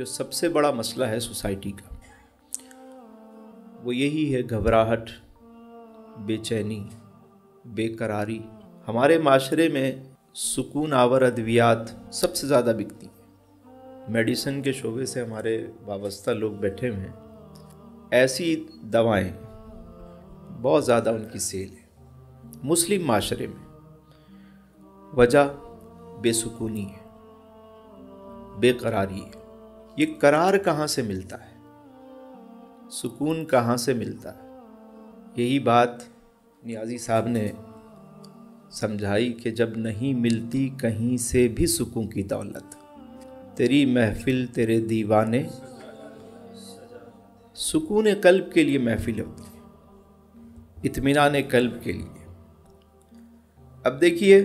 جو سب سے بڑا مسئلہ ہے سوسائٹی کا وہ یہی ہے گھبراہٹ، بے چینی، بے قراری۔ ہمارے معاشرے میں سکون آور ادویات سب سے زیادہ بکتی ہیں۔ میڈیسن کے شعبے سے ہمارے وابستہ لوگ بیٹھے ہوئے ہیں، ایسی دوائیں بہت زیادہ ان کی سیل ہے مسلم معاشرے میں۔ وجہ بے سکونی ہے، بے قراری ہے۔ یہ قرار کہاں سے ملتا ہے؟ سکون کہاں سے ملتا ہے؟ یہی بات نیازی صاحب نے سمجھائی کہ جب نہیں ملتی کہیں سے بھی سکون کی دولت، تیری محفل تیرے دیوانے، سکون قلب کے لیے محفل ہوتی ہے، اطمینان قلب کے لیے۔ اب دیکھیے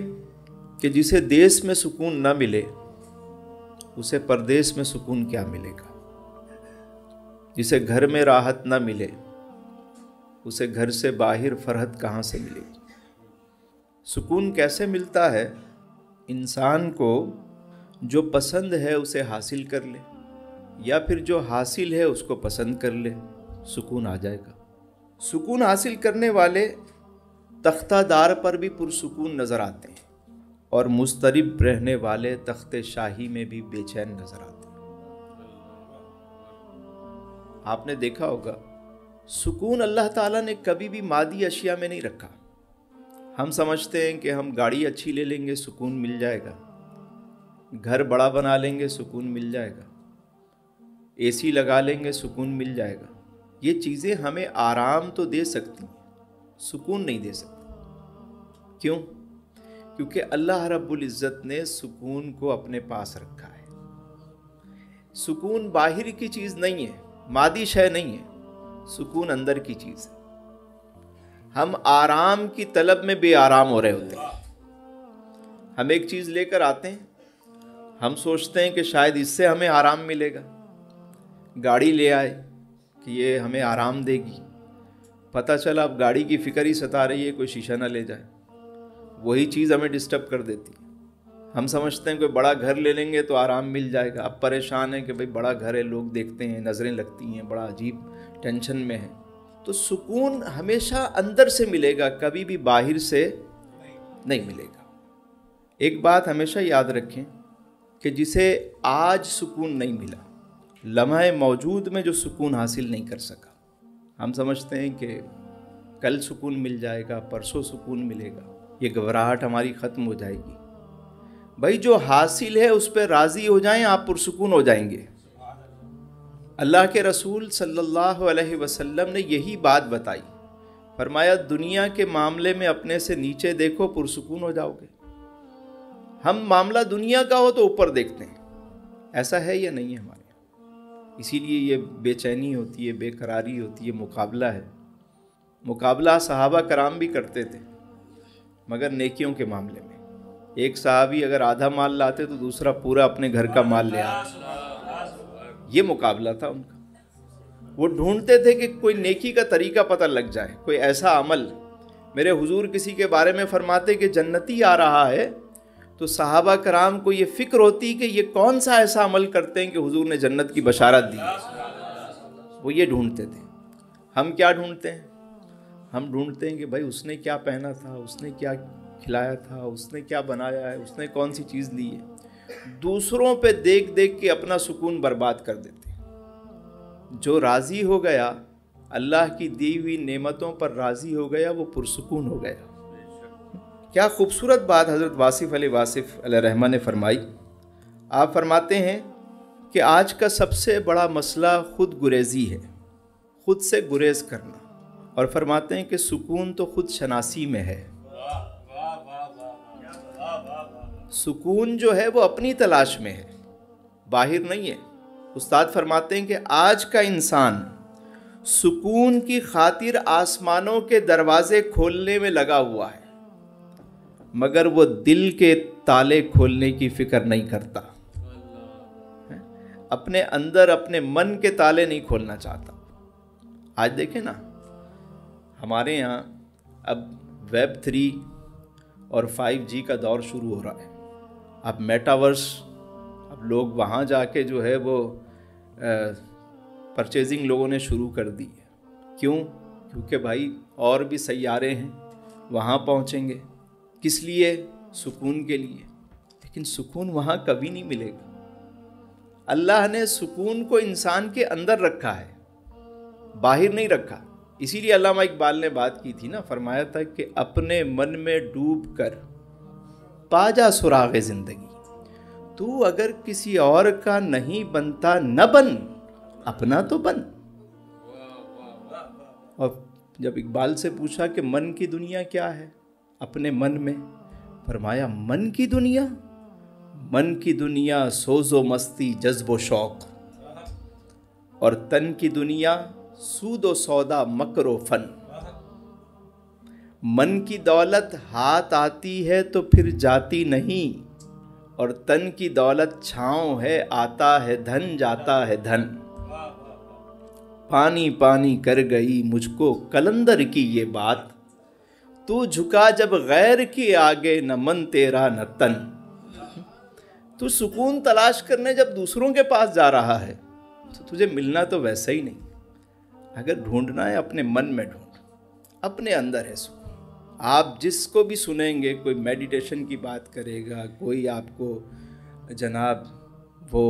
کہ جسے دیس میں سکون نہ ملے اسے پردیس میں سکون کیا ملے گا؟ جسے گھر میں راحت نہ ملے اسے گھر سے باہر فرحت کہاں سے ملے گی؟ سکون کیسے ملتا ہے؟ انسان کو جو پسند ہے اسے حاصل کر لے، یا پھر جو حاصل ہے اس کو پسند کر لے، سکون آ جائے گا۔ سکون حاصل کرنے والے تختہ دار پر بھی پرسکون نظر آتے ہیں، اور مضطرب رہنے والے تخت شاہی میں بھی بے چین نظر آتے ہیں۔ آپ نے دیکھا ہوگا سکون اللہ تعالیٰ نے کبھی بھی مادی اشیاء میں نہیں رکھا۔ ہم سمجھتے ہیں کہ ہم گاڑی اچھی لے لیں گے سکون مل جائے گا، گھر بڑا بنا لیں گے سکون مل جائے گا، اے سی لگا لیں گے سکون مل جائے گا۔ یہ چیزیں ہمیں آرام تو دے سکتی ہیں، سکون نہیں دے سکتی۔ کیوں؟ کیونکہ اللہ رب العزت نے سکون کو اپنے پاس رکھا ہے۔ سکون باہر کی چیز نہیں ہے، مادی شے نہیں ہے، سکون اندر کی چیز ہے۔ ہم آرام کی طلب میں بے آرام ہو رہے ہوتے ہیں۔ ہم ایک چیز لے کر آتے ہیں، ہم سوچتے ہیں کہ شاید اس سے ہمیں آرام ملے گا، گاڑی لے آئے کہ یہ ہمیں آرام دے گی، پتہ چلا اب گاڑی کی فکر ہی ستا رہی ہے، کوئی شیشہ نہ لے جائے، وہی چیز ہمیں ڈسٹرب کر دیتی ہے۔ ہم سمجھتے ہیں کوئی بڑا گھر لے لیں گے تو آرام مل جائے گا، اب پریشان ہیں کہ بھئی بڑا گھر ہے، لوگ دیکھتے ہیں، نظریں لگتی ہیں، بڑا عجیب ٹینشن میں ہے۔ تو سکون ہمیشہ اندر سے ملے گا، کبھی بھی باہر سے نہیں ملے گا۔ ایک بات ہمیشہ یاد رکھیں کہ جسے آج سکون نہیں ملا، لمحہ موجود میں جو سکون حاصل نہیں کر سکا، ہم سمجھتے ہیں کہ کل سکون مل جائے گا، پرسوں سکون ملے گا، یہ گھبراہٹ ہماری ختم ہو جائے گی۔ بھائی جو حاصل ہے اس پہ راضی ہو جائیں، آپ پرسکون ہو جائیں گے۔ اللہ کے رسول صلی اللہ علیہ وسلم نے یہی بات بتائی، فرمایا دنیا کے معاملے میں اپنے سے نیچے دیکھو، پرسکون ہو جاؤ گے۔ ہم معاملہ دنیا کا ہو تو اوپر دیکھتے ہیں، ایسا ہے یا نہیں ہے ہمارے یہاں؟ اسی لیے یہ بے چینی ہوتی ہے، بے قراری ہوتی ہے، مقابلہ ہے۔ مقابلہ صحابہ کرام بھی کرتے تھے مگر نیکیوں کے معاملے میں۔ ایک صحابی اگر آدھا مال لاتے تو دوسرا پورا اپنے گھر کا مال لے آتے، یہ مقابلہ تھا ان کا۔ وہ ڈھونڈتے تھے کہ کوئی نیکی کا طریقہ پتہ لگ جائے، کوئی ایسا عمل۔ میرے حضور کسی کے بارے میں فرماتے کہ جنتی آ رہا ہے تو صحابہ کرام کو یہ فکر ہوتی کہ یہ کون سا ایسا عمل کرتے ہیں کہ حضور نے جنت کی بشارت دی۔ وہ یہ ڈھونڈتے تھے۔ ہم کیا ڈھونڈتے ہیں؟ ہم ڈھونڈتے ہیں کہ بھائی اس نے کیا پہنا تھا، اس نے کیا کھلایا تھا، اس نے کیا بنایا ہے، اس نے کون سی چیز لی ہے۔ دوسروں پہ دیکھ دیکھ کے اپنا سکون برباد کر دیتے ہیں۔ جو راضی ہو گیا، اللہ کی دی ہوئی نعمتوں پر راضی ہو گیا، وہ پرسکون ہو گیا۔ کیا خوبصورت بات حضرت واصف علیہ رحمہ نے فرمائی۔ آپ فرماتے ہیں کہ آج کا سب سے بڑا مسئلہ خود گریزی ہے، خود سے گریز کرنا، اور فرماتے ہیں کہ سکون تو خود شناسی میں ہے۔ سکون جو ہے وہ اپنی تلاش میں ہے، باہر نہیں ہے۔ استاد فرماتے ہیں کہ آج کا انسان سکون کی خاطر آسمانوں کے دروازے کھولنے میں لگا ہوا ہے، مگر وہ دل کے تالے کھولنے کی فکر نہیں کرتا، اپنے اندر اپنے من کے تالے نہیں کھولنا چاہتا۔ آج دیکھیں نا، ہمارے یہاں اب ویب 3 اور 5G کا دور شروع ہو رہا ہے۔ اب میٹاورس، اب لوگ وہاں جا کے جو ہے وہ پرچیزنگ لوگوں نے شروع کر دی ہے. کیوں؟ کیونکہ بھائی اور بھی سیارے ہیں، وہاں پہنچیں گے. کس لیے؟ سکون کے لیے. لیکن سکون وہاں کبھی نہیں ملے گا. اللہ نے سکون کو انسان کے اندر رکھا ہے، باہر نہیں رکھا. اسی لیے علامہ اقبال نے بات کی تھی نا، فرمایا تھا کہ اپنے من میں ڈوب کر پا جا سراغ زندگی. تو اگر کسی اور کا نہیں بنتا نہ بن، اپنا تو بن. اور جب اقبال سے پوچھا کہ من کی دنیا کیا ہے، اپنے من میں، فرمایا من کی دنیا، من کی دنیا سوز و مستی جذب و شوق، اور تن کی دنیا سود و سودا مکر و فن. من کی دولت ہاتھ آتی ہے تو پھر جاتی نہیں، اور تن کی دولت چھاؤں ہے، آتا ہے دھن جاتا ہے دھن. پانی پانی کر گئی مجھ کو کلندر کی یہ بات، تو جھکا جب غیر کے آگے نہ من تیرا نہ تن. تو سکون تلاش کرنے جب دوسروں کے پاس جا رہا ہے تو تجھے ملنا تو ویسا ہی نہیں. اگر ڈھونڈنا ہے اپنے من میں ڈھونڈ، اپنے اندر ہے سکون. آپ جس کو بھی سنیں گے، کوئی میڈیٹیشن کی بات کرے گا، کوئی آپ کو جناب وہ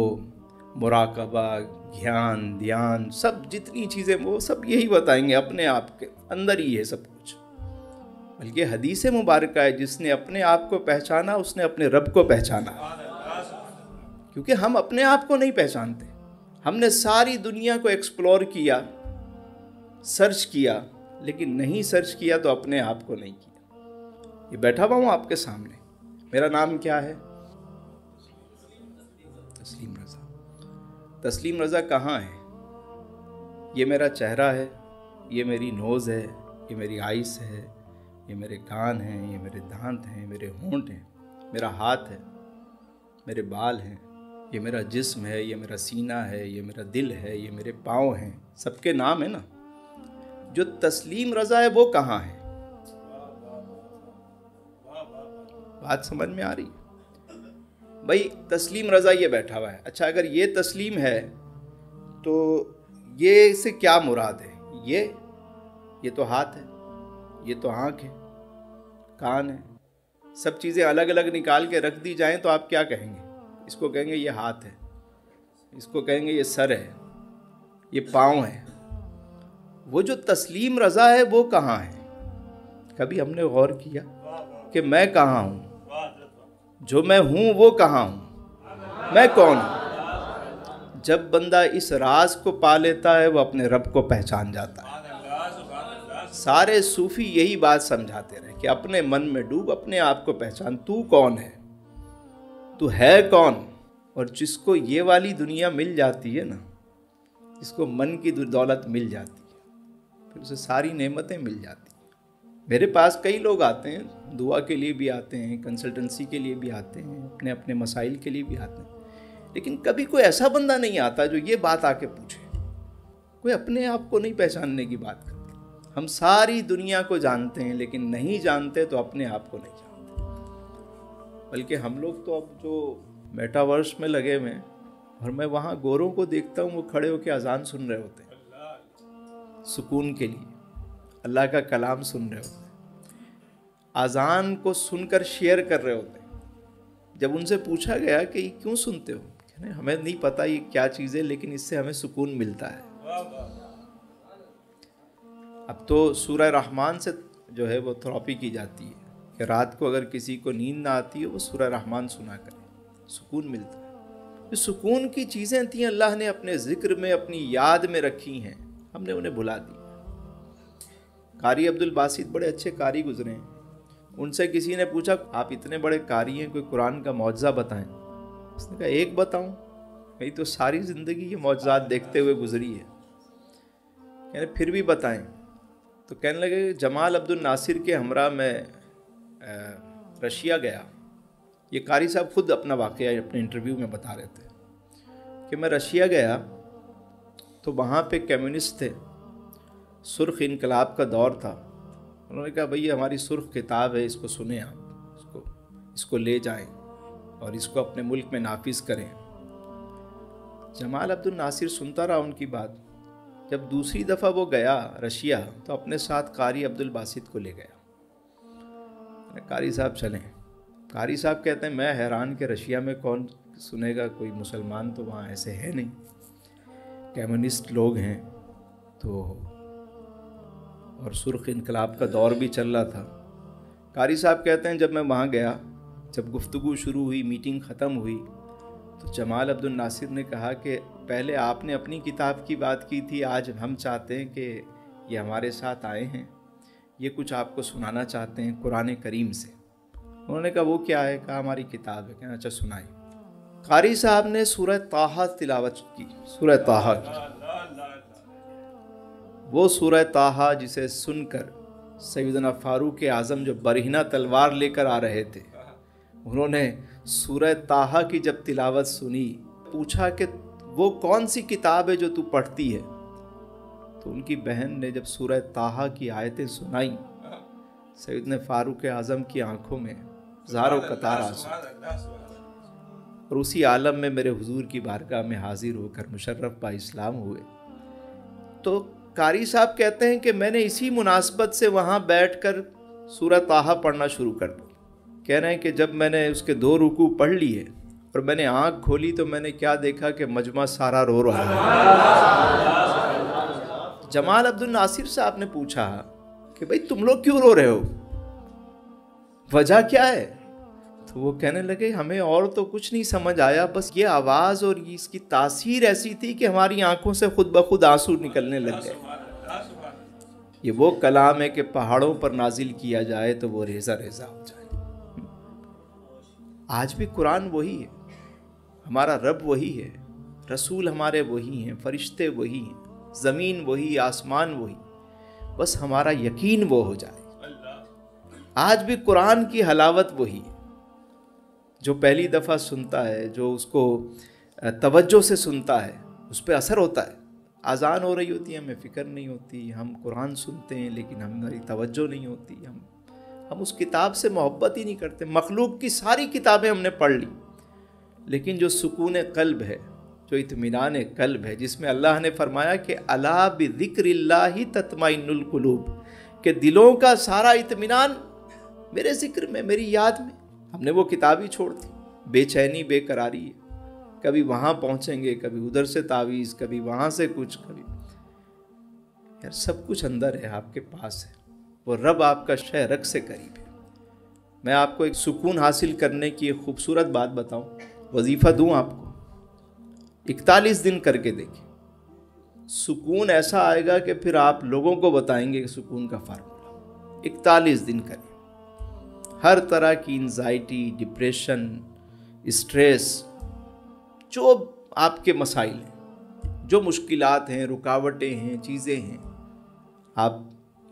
مراقبہ، دھیان، سب جتنی چیزیں وہ سب یہی بتائیں گے، اپنے آپ کے اندر ہی ہے سب کچھ. بلکہ حدیث مبارکہ ہے، جس نے اپنے آپ کو پہچانا اس نے اپنے رب کو پہچانا. کیونکہ ہم اپنے آپ کو نہیں پہچانتے. ہم نے ساری دنیا کو ایکسپلور کیا، سرچ کیا، لیکن نہیں سرچ کیا تو اپنے آپ کو نہیں کیا. یہ بیٹھا ہوا ہوں آپ کے سامنے، میرا نام کیا ہے؟ تسلیم رضا. تسلیم رضا کہاں ہے؟ یہ میرا چہرہ ہے، یہ میری نوز ہے، یہ میری آئیس ہے، یہ میرے کان ہیں، یہ میرے دانت ہیں، میرے ہونٹ ہیں، میرا ہاتھ ہے، میرے بال ہیں، یہ میرا جسم ہے، یہ میرا سینہ ہے، یہ میرا دل ہے، یہ میرے پاؤں ہیں. سب کے نام ہیں نا. جو تسلیم رضا ہے وہ کہاں ہے؟ بات سمجھ میں آ رہی؟ بھائی تسلیم رضا یہ بیٹھا ہوا ہے. اچھا اگر یہ تسلیم ہے تو یہ سے کیا مراد ہے؟ یہ تو ہاتھ ہے، یہ تو آنکھ ہے، کان ہے. سب چیزیں الگ الگ نکال کے رکھ دی جائیں تو آپ کیا کہیں گے؟ اس کو کہیں گے یہ ہاتھ ہے، اس کو کہیں گے یہ سر ہے، یہ پاؤں ہے. وہ جو تسلیم رضا ہے وہ کہاں ہے؟ کبھی ہم نے غور کیا کہ میں کہاں ہوں؟ جو میں ہوں وہ کہاں ہوں؟ میں کون ہوں؟ جب بندہ اس راز کو پا لیتا ہے وہ اپنے رب کو پہچان جاتا ہے. سارے صوفی یہی بات سمجھاتے رہے کہ اپنے من میں ڈوب، اپنے آپ کو پہچان. تو کون ہے؟ تو ہے کون؟ اور جس کو یہ والی دنیا مل جاتی ہے نا، جس کو من کی دولت مل جاتی ہے، پھر اسے ساری نعمتیں مل جاتی ہیں. میرے پاس کئی لوگ آتے ہیں، دعا کے لیے بھی آتے ہیں، کنسلٹنسی کے لیے بھی آتے ہیں، اپنے اپنے مسائل کے لیے بھی آتے ہیں. لیکن کبھی کوئی ایسا بندہ نہیں آتا جو یہ بات آ کے پوچھے. کوئی اپنے آپ کو نہیں پہچاننے کی بات کرتا. ہم ساری دنیا کو جانتے ہیں لیکن نہیں جانتے تو اپنے آپ کو نہیں جانتے. بلکہ ہم لوگ تو اب جو میٹاورس میں لگے ہوئے ہیں، اور میں وہاں گوروں کو دیکھتا ہوں، وہ کھڑے ہو کے اذان سن رہے ہوتے ہیں سکون کے لیے، اللہ کا کلام سن رہے ہوتے ہیں، اذان کو سن کر شیئر کر رہے ہوتے ہیں. جب ان سے پوچھا گیا کہ یہ کیوں سنتے ہو، کہنے ہمیں نہیں پتہ یہ کیا چیز ہے لیکن اس سے ہمیں سکون ملتا ہے. اب تو سورہ رحمان سے جو ہے وہ تھراپی کی جاتی ہے کہ رات کو اگر کسی کو نیند نہ آتی ہے وہ سورہ رحمان سنا کرے، سکون ملتا ہے. یہ سکون کی چیزیں تھیں، اللہ نے اپنے ذکر میں، اپنی یاد میں رکھی ہیں، ہم نے انہیں بھلا دی. قاری عبد الباسط بڑے اچھے قاری گزرے ہیں. ان سے کسی نے پوچھا آپ اتنے بڑے قاری ہیں، کوئی قرآن کا معجزہ بتائیں. اس نے کہا ایک بتاؤں؟ میری تو ساری زندگی یہ معجزات دیکھتے ہوئے گزری ہے. کہنے پھر بھی بتائیں. تو کہنے لگے جمال عبد الناصر کے ہمراہ میں رشیا گیا. یہ قاری صاحب خود اپنا واقعہ اپنے انٹرویو میں بتا رہے تھے کہ میں رشیا گیا تو وہاں پہ کمیونسٹ تھے، سرخ انقلاب کا دور تھا. انہوں نے کہا بھئی یہ ہماری سرخ کتاب ہے، اس کو سنیں آپ، اس کو لے جائیں اور اس کو اپنے ملک میں نافذ کریں. جمال عبد الناصر سنتا رہا ان کی بات. جب دوسری دفعہ وہ گیا رشیا تو اپنے ساتھ قاری عبد الباسط کو لے گیا. قاری صاحب چلیں. قاری صاحب کہتے ہیں میں حیران کہ رشیا میں کون سنے گا, کوئی مسلمان تو وہاں ایسے ہے نہیں, کمیونسٹ لوگ ہیں تو, اور سرخ انقلاب کا دور بھی چل رہا تھا. قاری صاحب کہتے ہیں جب میں وہاں گیا, جب گفتگو شروع ہوئی, میٹنگ ختم ہوئی, تو جمال عبد الناصر نے کہا کہ پہلے آپ نے اپنی کتاب کی بات کی تھی, آج ہم چاہتے ہیں کہ یہ ہمارے ساتھ آئے ہیں, یہ کچھ آپ کو سنانا چاہتے ہیں قرآن کریم سے. انہوں نے کہا وہ کیا ہے؟ کہا ہماری کتاب ہے. کہا اچھا سنائیں. قاری صاحب نے سورہ طٰہٰ تلاوت کی, سورہ طٰہٰ کی. وہ سورہ طٰہٰ جسے سن کر سیدنا فاروق اعظم جو برہنہ تلوار لے کر آ رہے تھے, انہوں نے سورہ طٰہٰ کی جب تلاوت سنی, پوچھا کہ وہ کون سی کتاب ہے جو تو پڑھتی ہے؟ تو ان کی بہن نے جب سورہ طٰہٰ کی آیتیں سنائیں, سیدنا فاروق اعظم کی آنکھوں میں زاروں قطار آنسو, اور اسی عالم میں میرے حضور کی بارگاہ میں حاضر ہو کر مشرف با اسلام ہوئے. تو قاری صاحب کہتے ہیں کہ میں نے اسی مناسبت سے وہاں بیٹھ کر سورہ طٰہٰ پڑھنا شروع کر دی. کہہ رہے ہیں کہ جب میں نے اس کے 2 رکوع پڑھ لیے اور میں نے آنکھ کھولی تو میں نے کیا دیکھا کہ مجمع سارا رو رہا ہے. جمال عبد الناصر صاحب نے پوچھا کہ بھئی تم لوگ کیوں رو رہے ہو, وجہ کیا ہے؟ تو وہ کہنے لگے ہمیں اور تو کچھ نہیں سمجھ آیا, بس یہ آواز اور اس کی تاثیر ایسی تھی کہ ہماری آنکھوں سے خود بخود آنسو نکلنے لگ گئے. یہ وہ کلام ہے کہ پہاڑوں پر نازل کیا جائے تو وہ ریزہ ریزہ ہو جائے. آج بھی قرآن وہی ہے, ہمارا رب وہی ہے, رسول ہمارے وہی ہیں, فرشتے وہی ہیں, زمین وہی, آسمان وہی, بس ہمارا یقین وہ ہو جائے. آج بھی قرآن کی حلاوت وہی ہے. جو پہلی دفعہ سنتا ہے, جو اس کو توجہ سے سنتا ہے, اس پہ اثر ہوتا ہے. اذان ہو رہی ہوتی ہے, ہمیں فکر نہیں ہوتی, ہم قرآن سنتے ہیں لیکن ہماری توجہ نہیں ہوتی, ہم اس کتاب سے محبت ہی نہیں کرتے. مخلوق کی ساری کتابیں ہم نے پڑھ لی, لیکن جو سکون قلب ہے, جو اطمینان قلب ہے, جس میں اللہ نے فرمایا کہ الا بذکر اللہ تطمئن القلوب, کہ دلوں کا سارا اطمینان میرے ذکر میں, میری یاد میں. ہم نے وہ کتاب ہی چھوڑ دی. بے چینی, بے قراری ہے, کبھی وہاں پہنچیں گے, کبھی ادھر سے تعویذ, کبھی وہاں سے کچھ, کبھی یار سب کچھ اندر ہے, آپ کے پاس ہے. وہ رب آپ کا شہ رگ سے قریب ہے. میں آپ کو ایک سکون حاصل کرنے کی ایک خوبصورت بات بتاؤں, وظیفہ دوں آپ کو, 41 دن کر کے دیکھیں, سکون ایسا آئے گا کہ پھر آپ لوگوں کو بتائیں گے کہ سکون کا فارمولا. 41 دن کریں. ہر طرح کی انزائٹی, ڈپریشن, اسٹریس, جو آپ کے مسائل ہیں, جو مشکلات ہیں, رکاوٹیں ہیں, چیزیں ہیں, آپ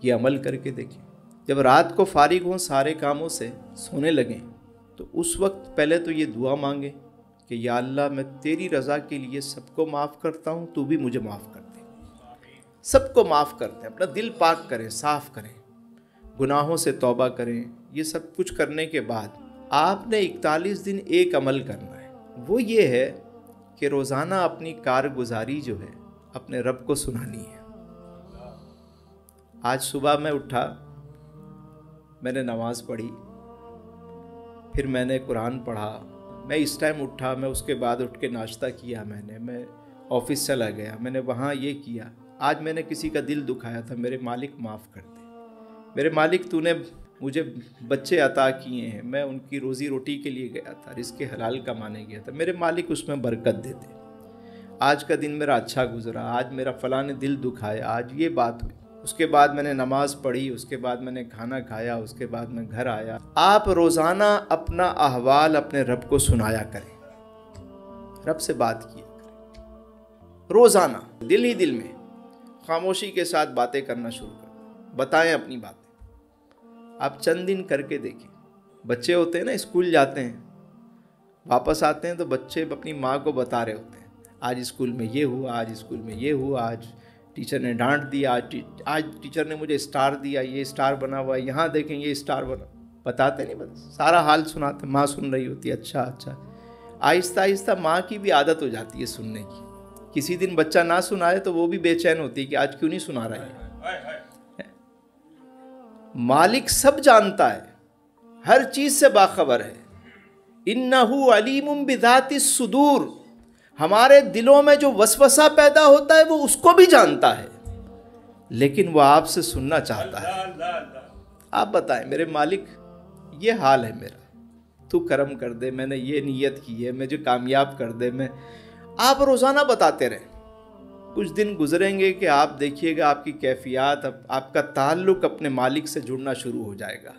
یہ عمل کر کے دیکھیں. جب رات کو فارغ ہوں سارے کاموں سے, سونے لگیں, تو اس وقت پہلے تو یہ دعا مانگیں کہ یا اللہ میں تیری رضا کے لیے سب کو معاف کرتا ہوں, تو بھی مجھے معاف کر دے. سب کو معاف کرتے ہیں, اپنا دل پاک کریں, صاف کریں, گناہوں سے توبہ کریں. یہ سب کچھ کرنے کے بعد آپ نے 41 دن ایک عمل کرنا ہے. وہ یہ ہے کہ روزانہ اپنی کارگزاری جو ہے اپنے رب کو سنانی ہے. آج صبح میں اٹھا, میں نے نماز پڑھی, پھر میں نے قرآن پڑھا, میں اس ٹائم اٹھا, میں اس کے بعد اٹھ کے ناشتہ کیا, میں آفس چلا گیا, میں نے وہاں یہ کیا. آج میں نے کسی کا دل دکھایا تھا, میرے مالک معاف کر دے. میرے مالک تو نے مجھے بچے عطا کیے ہیں, میں ان کی روزی روٹی کے لیے گیا تھا, رزق حلال کمانے گیا تھا, میرے مالک اس میں برکت دے دے. آج کا دن میرا اچھا گزرا, آج میرا فلاں نے دل دکھایا, آج یہ بات ہوئی. اس کے بعد میں نے نماز پڑھی, اس کے بعد میں نے کھانا کھایا, اس کے بعد میں گھر آیا. آپ روزانہ اپنا احوال اپنے رب کو سنایا کریں, رب سے بات کیا کریں روزانہ, دل ہی دل میں خاموشی کے ساتھ باتیں کرنا شروع کریں, بتائیں اپنی باتیں. آپ چند دن کر کے دیکھیں. بچے ہوتے ہیں نا, اسکول جاتے ہیں, واپس آتے ہیں تو بچے اپنی ماں کو بتا رہے ہوتے ہیں, آج اسکول میں یہ ہوا, آج اسکول میں یہ ہوا, آج ٹیچر نے ڈانٹ دیا, آج ٹیچر نے مجھے اسٹار دیا, یہ اسٹار بنا ہوا ہے, یہاں دیکھیں یہ اسٹار بنا. بتاتے نہیں, بس سارا حال سناتے. ماں سن رہی ہوتی ہے, اچھا. آہستہ آہستہ ماں کی بھی عادت ہو جاتی ہے سننے کی. کسی دن بچہ نہ سنائے تو وہ بھی بے چین ہوتی ہے کہ آج کیوں نہیں سنا رہا ہے. مالک سب جانتا ہے، ہر چیز سے باخبر ہے. اِنَّهُ عَلِيمٌ بِذَاتِ الصُّدُورِ، ہمارے دلوں میں جو وسوسہ پیدا ہوتا ہے وہ اس کو بھی جانتا ہے، لیکن وہ آپ سے سننا چاہتا ہے. آپ بتائیں میرے مالک یہ حال ہے میرا، تو کرم کر دے، میں نے یہ نیت کی ہے، مجھے کامیاب کر دے. میں آپ روزانہ بتاتے رہیں. کچھ دن گزریں گے کہ آپ دیکھیے گا آپ کی کیفیات، آپ کا تعلق اپنے مالک سے جڑنا شروع ہو جائے گا،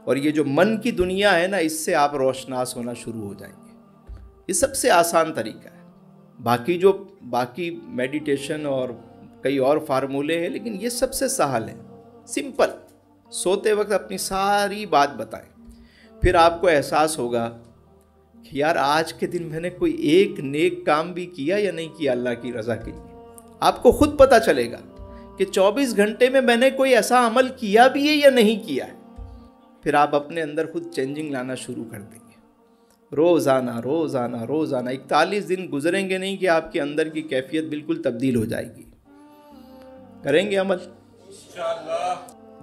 اور یہ جو من کی دنیا ہے نا، اس سے آپ روشناس ہونا شروع ہو جائیں گے. یہ سب سے آسان طریقہ ہے. باقی میڈیٹیشن اور کئی اور فارمولے ہیں، لیکن یہ سب سے سہل ہے، سمپل. سوتے وقت اپنی ساری بات بتائیں، پھر آپ کو احساس ہوگا کہ یار آج کے دن میں نے کوئی ایک نیک کام بھی کیا یا نہیں کیا اللہ کی رضا کے لیے. آپ کو خود پتہ چلے گا کہ 24 گھنٹے میں نے کوئی ایسا عمل کیا بھی ہے یا نہیں کیا ہے. پھر آپ اپنے اندر خود چینجنگ لانا شروع کر دیں گے. روزانہ روزانہ روزانہ 41 دن گزریں گے نہیں کہ آپ کے اندر کی کیفیت بالکل تبدیل ہو جائے گی. کریں گے عمل انشاءاللہ.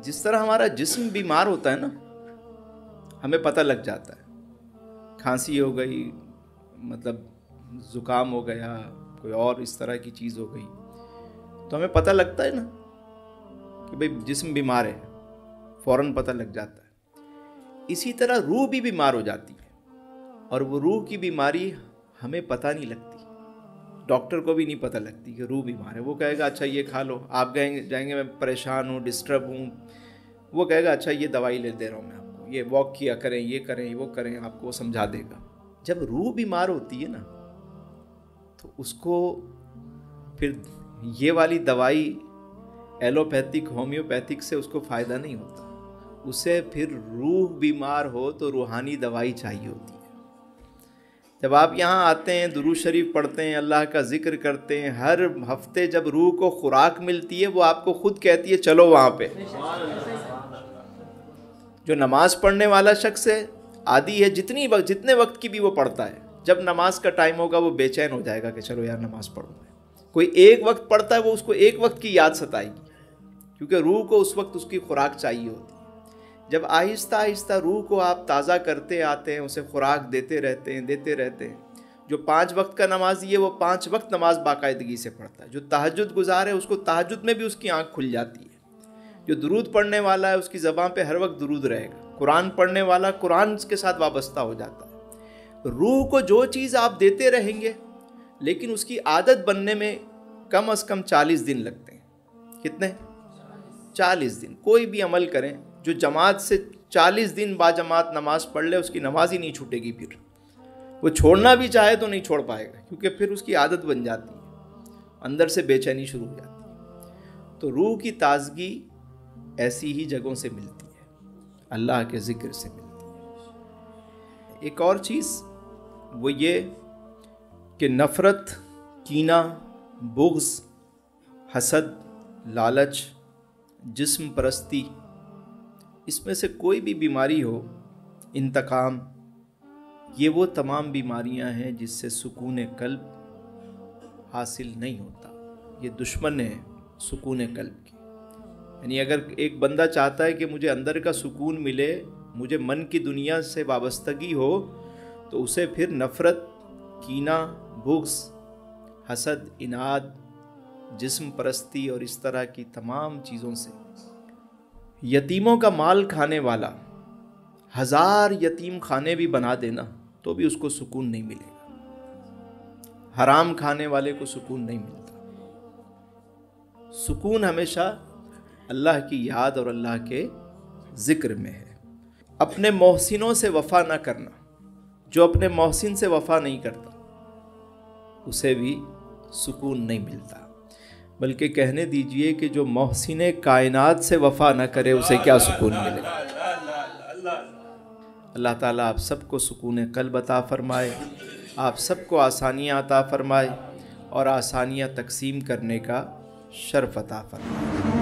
جس طرح ہمارا جسم بیمار ہوتا ہے نا، ہمیں پتہ لگ جاتا ہے. کھانسی ہو گئی، مطلب زکام ہو گیا، کوئی اور اس طرح کی چیز ہو گئی، تو ہمیں پتہ لگتا ہے نا کہ بھئی جسم بیمار ہے، فوراً پتہ لگ جاتا ہے. اسی طرح روح بھی بیمار ہو جاتی ہے، اور وہ روح کی بیماری ہمیں پتہ نہیں لگتی. ڈاکٹر کو بھی نہیں پتہ لگتی کہ روح بیمار ہے. وہ کہے گا اچھا یہ کھا لو، آپ جائیں گے میں پریشان ہوں، ڈسٹرب ہوں، وہ کہے گا اچھا یہ دوائی لے دے رہا ہوں میں آپ کو، یہ واک کیا کریں، یہ کریں، وہ کریں، آپ کو سمجھا دے گا. جب روح بیمار ہوتی ہے نا، تو اس کو پھر یہ والی دوائی ایلوپیتھک ہومیوپیتھک سے اس کو فائدہ نہیں ہوتا. اسے پھر روح بیمار ہو تو روحانی دوائی چاہیے ہوتی ہے. جب آپ یہاں آتے ہیں، درود شریف پڑھتے ہیں، اللہ کا ذکر کرتے ہیں، ہر ہفتے جب روح کو خوراک ملتی ہے، وہ آپ کو خود کہتی ہے چلو وہاں پہ. جو نماز پڑھنے والا شخص ہے، عادی ہے، جتنے وقت کی بھی وہ پڑھتا ہے، جب نماز کا ٹائم ہوگا وہ بے چین ہو جائے گا کہ چلو یار نماز پڑھوں. کوئی ایک وقت پڑھتا ہے، وہ اس کو ایک وقت کی یاد ستائے گی، کیونکہ روح کو اس وقت اس کی خوراک چاہیے ہوتی ہے. جب آہستہ آہستہ روح کو آپ تازہ کرتے آتے ہیں، اسے خوراک دیتے رہتے ہیں. جو 5 وقت کا نمازی ہے وہ 5 وقت نماز باقاعدگی سے پڑھتا ہے. جو تہجد گزار ہے اس کو تہجد میں بھی اس کی آنکھ کھل جاتی ہے. جو درود پڑھنے والا ہے اس کی زبان پہ ہر وقت درود رہے گا. قرآن پڑھنے والا قرآن کے ساتھ وابستہ ہو جاتا ہے. روح کو جو چیز آپ دیتے رہیں گے، لیکن اس کی عادت بننے میں کم از کم 40 دن لگتے ہیں. کتنے؟ 40 دن. کوئی بھی عمل کریں، جو جماعت سے 40 دن با جماعت نماز پڑھ لے، اس کی نماز ہی نہیں چھوٹے گی. پھر وہ چھوڑنا بھی چاہے تو نہیں چھوڑ پائے گا، کیونکہ پھر اس کی عادت بن جاتی ہے، اندر سے بے چینی شروع ہو جاتی ہے. تو روح کی تازگی ایسی ہی جگہوں سے ملتی ہے، اللہ کے ذکر سے ملتی ہے. ایک اور چیز وہ یہ کہ نفرت، کینہ، بغض، حسد، لالچ، جسم پرستی، اس میں سے کوئی بھی بیماری ہو، انتقام، یہ وہ تمام بیماریاں ہیں جس سے سکون قلب حاصل نہیں ہوتا. یہ دشمن ہے سکون قلب کی. یعنی اگر ایک بندہ چاہتا ہے کہ مجھے اندر کا سکون ملے، مجھے من کی دنیا سے وابستگی ہو، تو اسے پھر نفرت، کینہ، بغض، حسد، اناد، جسم پرستی اور اس طرح کی تمام چیزوں سے. یتیموں کا مال کھانے والا 1000 یتیم خانے بھی بنا دینا تو بھی اس کو سکون نہیں ملے گا. حرام کھانے والے کو سکون نہیں ملتا. سکون ہمیشہ اللہ کی یاد اور اللہ کے ذکر میں ہے. اپنے محسنوں سے وفا نہ کرنا. جو اپنے محسن سے وفا نہیں کرتا اسے بھی سکون نہیں ملتا. بلکہ کہنے دیجئے کہ جو محسن کائنات سے وفا نہ کرے اسے کیا سکون ملے. اللہ تعالیٰ آپ سب کو سکون قلب عطا فرمائے، آپ سب کو آسانیاں عطا فرمائے، اور آسانیاں تقسیم کرنے کا شرف عطا فرمائے.